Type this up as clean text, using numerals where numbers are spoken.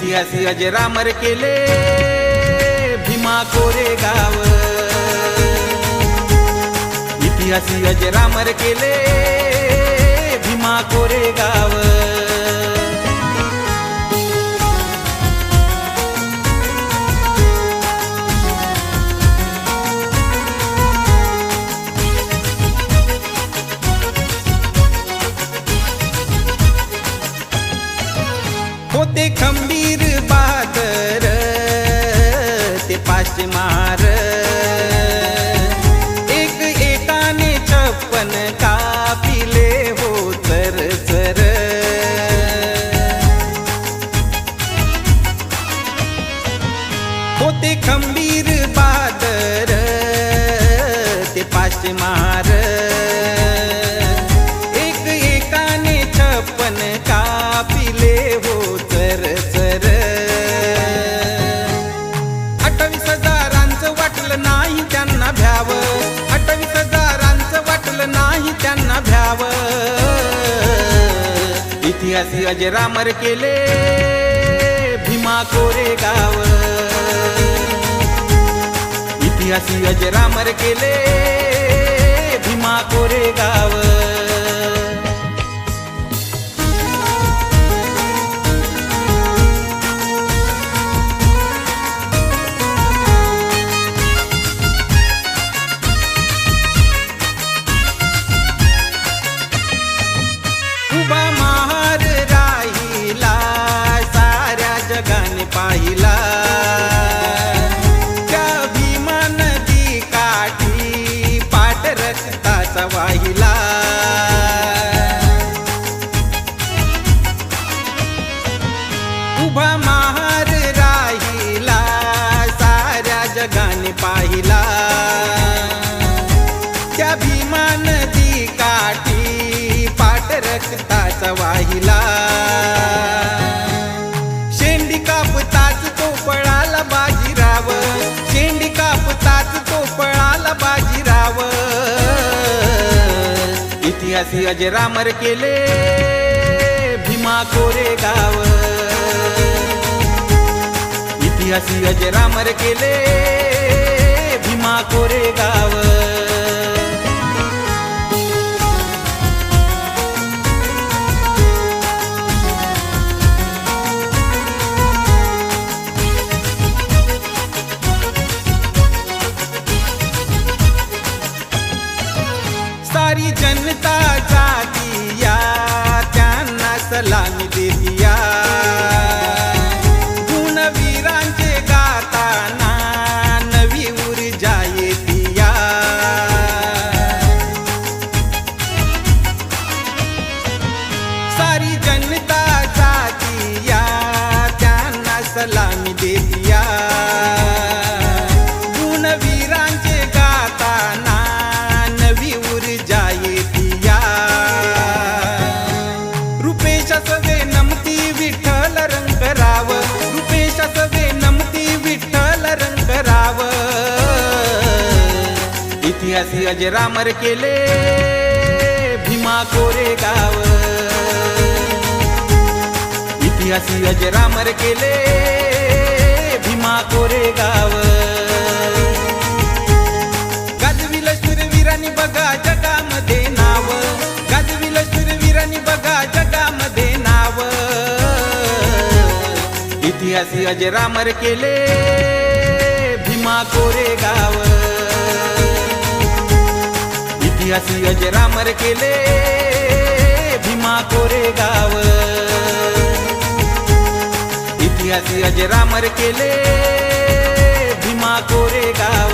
इतिहासी अजरामर केले भीमा कोरेगाव। इतिहासी अजरामर केले भीमा कोरेगाव। होते खंबीर बहादर ते पाचमार, एक एकाने 56 कापिले हो चर चर। होते खंबीर बहादर ते पाचमार, एक एकाने 56 कापिले हो चर चर। 28,000 वाटलं नाही त्यांना भ्याव, 28,000 वाटलं नाही त्यांना भ्याव। इतिहासी अजरामर केले भीमा कोरेगाव। इतिहासी अजरामर केले भीमा कोरेगाव। उभा महार राहिला साऱ्या जगाने पाहिला, त्या भीमा नदी काठी पाट रक्ताचा वाहिला। उभा महार राहिला साऱ्या जगाने पाहिला, त्या भीमा नदी काठी पाट रक्ताचा वाहिला। शेंडी कापताच तो पळाला बाजीराव, शेंडी कापताच तो पळाला बाजीराव। इतिहासी अजरामर केले भीमा कोरेगाव। इतिहासी अजरामर केले भीमा कोरेगाव। सारी जनता जातीया त्यांना सलामी देतिया, गुणवीरांचे गाताना नवी ऊर्जा येतिया। सारी जनता जातीया त्यांना सलामी देतिया, गुणवीरांचे गाताना नवी ऊर्जा येतिया। रुपेशा सवे नमती विठ्ठल रंगराव, रुपेशा सवे नमती विठ्ठल रंगराव। इतिहासी अजरामर केले भीमा कोरेगाव। इतिहासी अजरामर केले भीमा कोरेगाव। गाजविल शूरवीरांनी बघा जगामध्ये नाव, गाजविल शूरवीरांनी बघा जगामध्ये नाव। इतिहासी अजरामर केले भीमा कोरेगाव। इतिहासी अजरामर केले भीमा कोरेगाव। इतिहासी अजरामर केले भीमा कोरेगाव।